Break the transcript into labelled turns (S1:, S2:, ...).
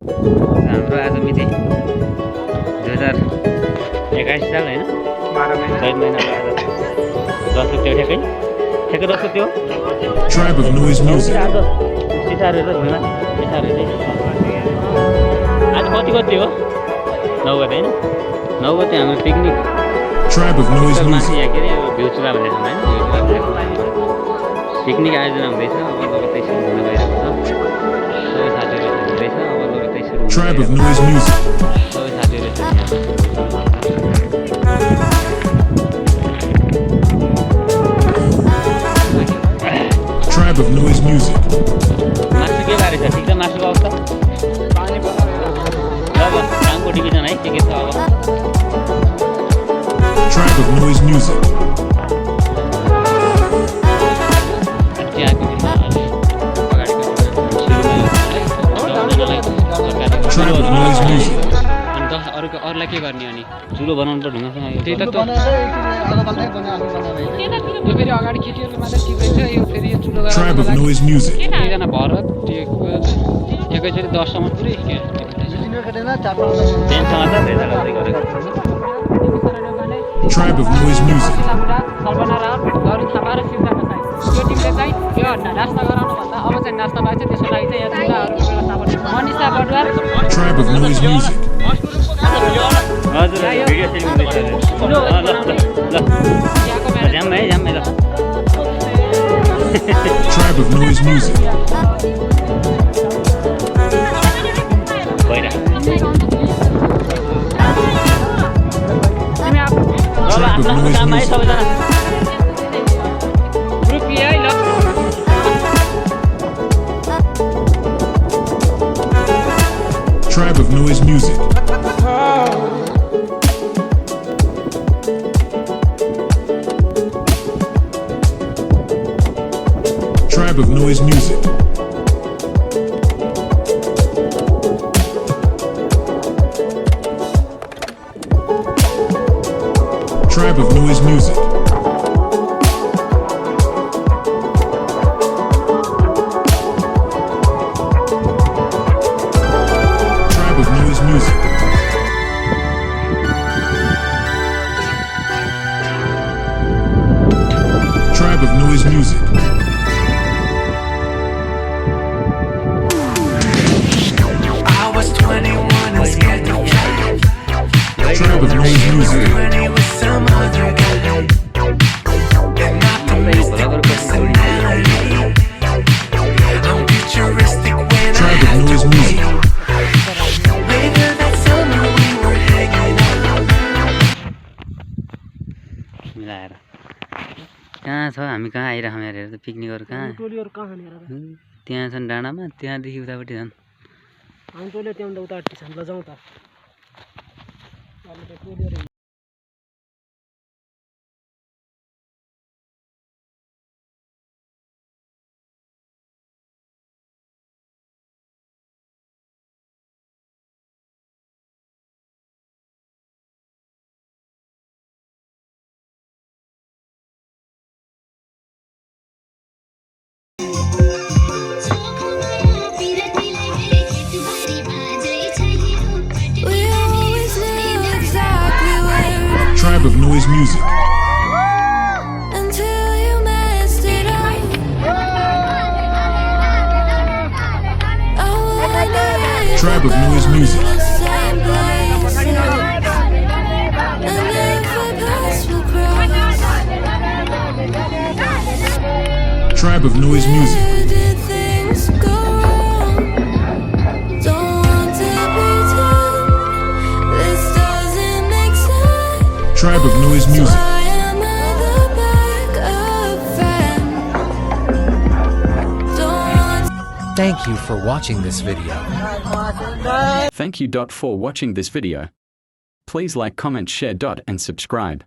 S1: हाम्रो आज मिति 2021 साल होइन चैत महिनाको आज 10 गते ठ्याक्कै 10 गते हो
S2: Tribe of Noise Music.
S1: आज सिसारहरू भुइँमा सिसारहरू आज कति गते हो 9 गते होइन 9 गते हाम्रो पिकनिक
S2: Tribe of Noise
S1: माथि
S2: Music.
S1: यहाँ के अरे भ्युचुला भन्ने ठाउँमा होइन पिकनिक आयोजना हुँदैछ अब लगत्तै सुरु हुन गइरहेको छ सबै साथीहरू हुँदैछ अब लगत्तै सुरु हुन
S2: Tribe of
S1: गइरहेको
S2: Noise Music.
S1: छ। सबै साथीहरू छ यहाँ
S2: Tribe of Noise Music.
S1: मासु के बारे छ ठिक छ मासुको अवस्था अब कामको डिभिजन है के छ अब
S2: Tribe of Noise Music.
S1: चियाको
S2: Tribe of Noise Music.
S1: अनि अरूलाई के गर्ने अनि चुलो बनाउनु त ढुङ्गासँग
S3: त्यही त यो फेरि अगाडि केटीहरूले मात्रै टिप्दैछ यो फेरि यो चुलो
S2: Tribe of Noise Music.
S3: एकजना भरत एकैचोटि 10 सम्म पुरै
S1: टेन्टसँग त भेला गर्दै गरेको
S2: Tribe of Noise Music.
S3: अरू थापा र सिर्जाको चाहिँ त्यो टिमले चाहिँ यो नास्ता गराउनु भन्दा अब चाहिँ नास्ता भएको छ त्यसको लागि चाहिँ यहाँ चुलाहरू व्यवस्था गर्नु Manisha Baduwar
S2: Tribe of Noise Music.
S1: हजुर भिडियो सेलिङ हुँदैछ ल जाम है ल
S2: Tribe of Noise Music.
S1: भइरा
S3: तिमी आफ्नो
S1: ल आफ्नो काममा है सबैजना
S3: ग्रुप है ल
S2: Tribe of Noise Music. Tribe of Noise Music. Tribe of Noise Music. Tribe of Noise Music. Tribe of Noise Music.
S4: I was 21 and scared to try.
S2: Tribe of Noise Music.
S4: 20 with some other guy. An optimistic personality. I'm futuristic when I
S2: Tribe of
S4: have
S2: Noise
S4: to
S2: Music.
S4: pee. Later that summer we were hanging out.
S1: मिलाएर कहाँ छ हामी कहाँ आइरहेको हेरेर त पिकनिकहरू कहाँ
S3: टोलीहरू कहाँ हानेर
S1: त्यहाँ छन् डाँडामा त्यहाँदेखि उतापट्टि छन्
S3: हामी टोली त्यहाँ उता अट्टी छन् ल जाउँ त अहिले त टोलीहरू
S2: Tribe of Noise Music.
S5: Until you messed it up.
S2: Tribe of Noise Music.
S5: The same place. And if our paths will cross,
S2: Tribe of Noise Music.
S5: where did things go wrong? Don't want to pretend this doesn't make sense.
S2: Tribe of Noise Music.
S5: Why am I the backup fan? Don't want
S6: Thank you for watching this video.
S7: Thank you. For watching this video. Please like, comment, share, and subscribe.